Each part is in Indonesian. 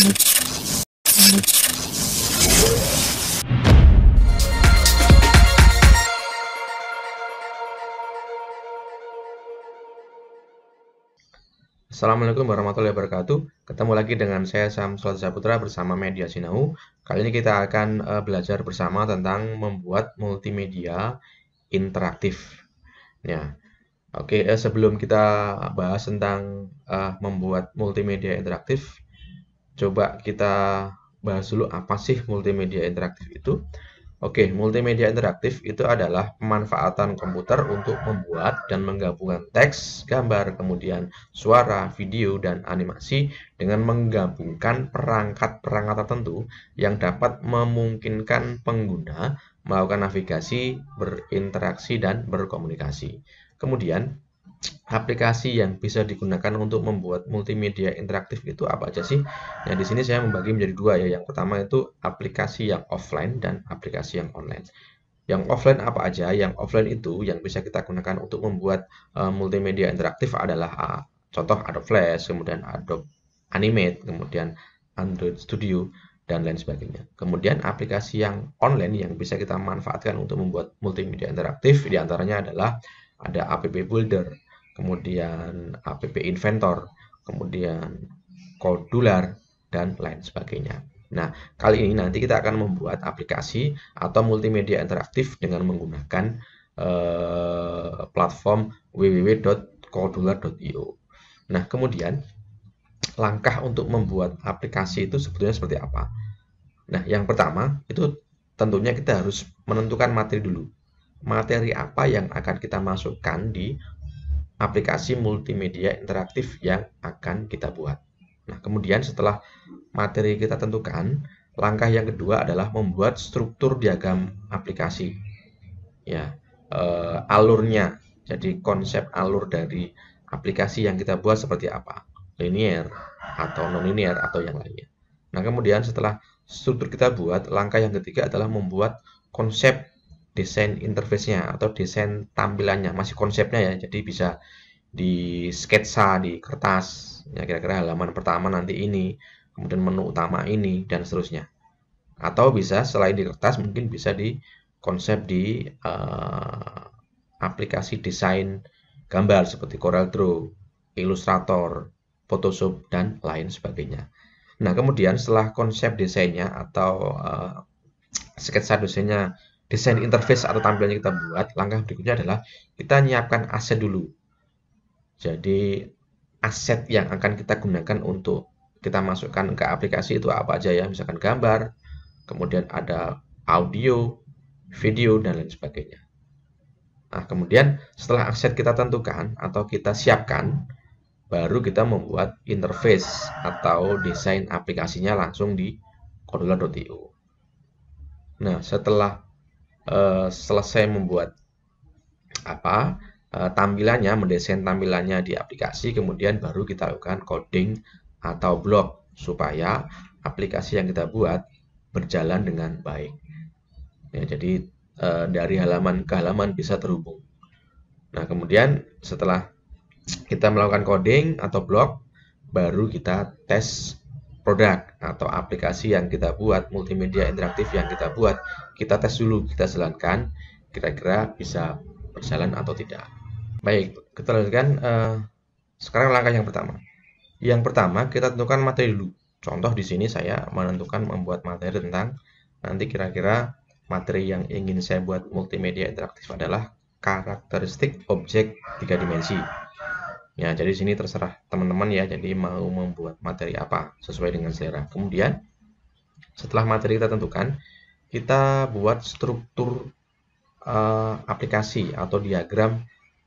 Assalamualaikum warahmatullahi wabarakatuh. Ketemu lagi dengan saya Samsul Saputra bersama Media Sinau. Kali ini kita akan belajar bersama tentang membuat multimedia interaktif. Ya, oke. Sebelum kita bahas tentang membuat multimedia interaktif, coba kita bahas dulu apa sih multimedia interaktif itu. Oke, multimedia interaktif itu adalah pemanfaatan komputer untuk membuat dan menggabungkan teks, gambar, kemudian suara, video, dan animasi dengan menggabungkan perangkat-perangkat tertentu yang dapat memungkinkan pengguna melakukan navigasi, berinteraksi, dan berkomunikasi. Kemudian, aplikasi yang bisa digunakan untuk membuat multimedia interaktif itu apa aja sih? Nah, di sini saya membagi menjadi dua ya. Yang pertama itu aplikasi yang offline dan aplikasi yang online. Yang offline apa aja? Yang offline itu yang bisa kita gunakan untuk membuat multimedia interaktif adalah contoh Adobe Flash, kemudian Adobe Animate, kemudian Android Studio, dan lain sebagainya. Kemudian aplikasi yang online yang bisa kita manfaatkan untuk membuat multimedia interaktif diantaranya adalah ada App Builder, kemudian App Inventor, kemudian Codular, dan lain sebagainya. Nah, kali ini nanti kita akan membuat aplikasi atau multimedia interaktif dengan menggunakan platform www.codular.io. Nah, kemudian langkah untuk membuat aplikasi itu sebetulnya seperti apa? Nah, yang pertama itu tentunya kita harus menentukan materi dulu. Materi apa yang akan kita masukkan di aplikasi multimedia interaktif yang akan kita buat. Nah, kemudian setelah materi kita tentukan, langkah yang kedua adalah membuat struktur diagram aplikasi. Ya, alurnya. Jadi konsep alur dari aplikasi yang kita buat seperti apa? Linear atau non-linear atau yang lainnya. Nah, kemudian setelah struktur kita buat, langkah yang ketiga adalah membuat konsep desain interface-nya atau desain tampilannya. Masih konsepnya ya, jadi bisa di sketsa di kertas. Ya, kira-kira halaman pertama nanti ini, kemudian menu utama ini, dan seterusnya. Atau bisa selain di kertas, mungkin bisa di konsep di aplikasi desain gambar seperti CorelDRAW, Illustrator, Photoshop, dan lain sebagainya. Nah, kemudian setelah konsep desainnya atau sketsa desainnya, desain interface atau tampilannya kita buat, langkah berikutnya adalah kita nyiapkan aset dulu. Jadi aset yang akan kita gunakan untuk kita masukkan ke aplikasi itu apa aja ya, misalkan gambar, kemudian ada audio, video, dan lain sebagainya. Nah, kemudian setelah aset kita tentukan atau kita siapkan, baru kita membuat interface atau desain aplikasinya langsung di codular.io. Nah, setelah selesai membuat tampilannya, mendesain tampilannya di aplikasi, kemudian baru kita lakukan coding atau blog supaya aplikasi yang kita buat berjalan dengan baik. Ya, jadi dari halaman ke halaman bisa terhubung. Nah, kemudian setelah kita melakukan coding atau blog, baru kita tes produk atau aplikasi yang kita buat, multimedia interaktif yang kita buat. Kita tes dulu, kita jalankan, kira-kira bisa berjalan atau tidak. Baik, kita lanjutkan. Sekarang langkah yang pertama. Yang pertama, kita tentukan materi dulu. Contoh di sini saya menentukan membuat materi tentang nanti kira-kira materi yang ingin saya buat multimedia interaktif adalah karakteristik objek 3 dimensi. Ya, jadi sini terserah teman-teman ya, jadi mau membuat materi apa sesuai dengan selera. Kemudian setelah materi kita tentukan, kita buat struktur aplikasi atau diagram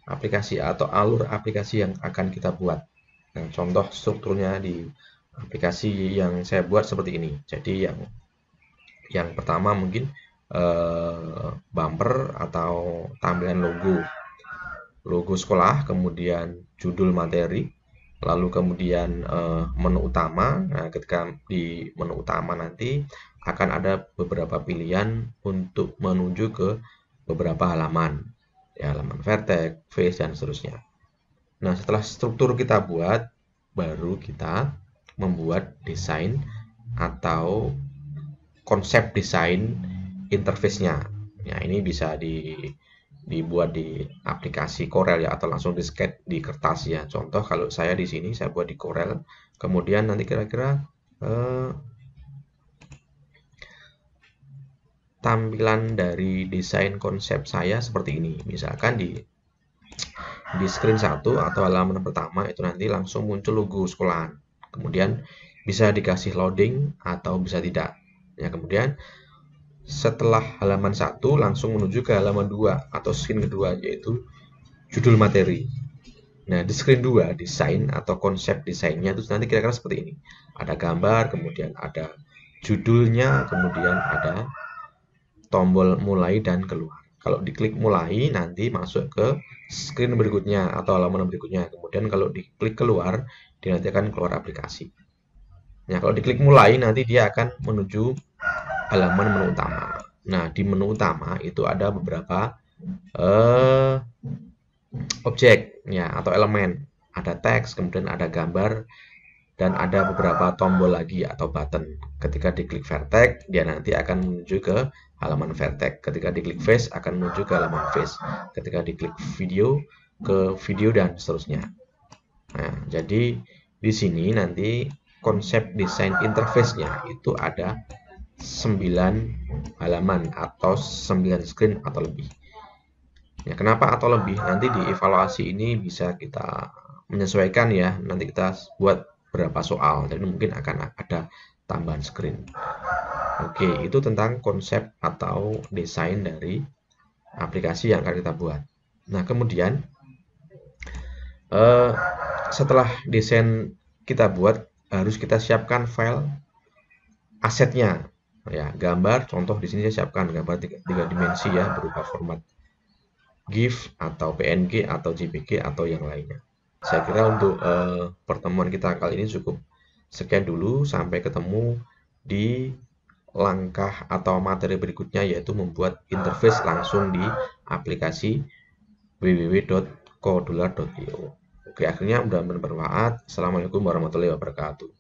aplikasi atau alur aplikasi yang akan kita buat. Nah, contoh strukturnya di aplikasi yang saya buat seperti ini. Jadi yang pertama mungkin bumper atau tampilan logo sekolah, kemudian judul materi, lalu kemudian menu utama. Nah, ketika di menu utama nanti akan ada beberapa pilihan untuk menuju ke beberapa halaman, ya, halaman vertex, face, dan seterusnya. Nah, setelah struktur kita buat, baru kita membuat desain atau konsep desain interface-nya. Ya, ini bisa dibuat di aplikasi Corel ya, atau langsung di sketch di kertas ya. Contoh kalau saya di sini saya buat di Corel, kemudian nanti kira-kira tampilan dari desain konsep saya seperti ini. Misalkan di screen 1 atau halaman pertama itu nanti langsung muncul logo sekolahan. Kemudian bisa dikasih loading atau bisa tidak. Ya, kemudian setelah halaman 1 langsung menuju ke halaman 2 atau screen kedua, yaitu judul materi. Nah, di screen 2 desain atau konsep desainnya itu nanti kira-kira seperti ini. Ada gambar, kemudian ada judulnya, kemudian ada tombol mulai dan keluar. Kalau diklik mulai, nanti masuk ke screen berikutnya atau halaman berikutnya. Kemudian kalau diklik keluar, dia nanti akan keluar aplikasi. Nah, kalau diklik mulai, nanti dia akan menuju halaman menu utama. Nah, di menu utama itu ada beberapa objek ya atau elemen. Ada teks, kemudian ada gambar, dan ada beberapa tombol lagi atau button. Ketika diklik vertex, dia nanti akan menuju ke halaman vertex. Ketika diklik face, akan menuju ke halaman face. Ketika diklik video, ke video dan seterusnya. Nah, jadi di sini nanti konsep desain interface-nya itu ada 9 halaman atau 9 screen atau lebih. Ya, kenapa atau lebih? Nanti di evaluasi ini bisa kita menyesuaikan ya. Nanti kita buat berapa soal, jadi mungkin akan ada tambahan screen. Oke, itu tentang konsep atau desain dari aplikasi yang akan kita buat. Nah, kemudian setelah desain kita buat, harus kita siapkan file asetnya. Ya, gambar, contoh di sini saya siapkan gambar 3 dimensi ya, berupa format GIF atau PNG atau JPG atau yang lainnya. Saya kira untuk pertemuan kita kali ini cukup sekian dulu. Sampai ketemu di langkah atau materi berikutnya, yaitu membuat interface langsung di aplikasi www.codular.io. Oke, akhirnya mudah-mudahan bermanfaat. Assalamualaikum warahmatullahi wabarakatuh.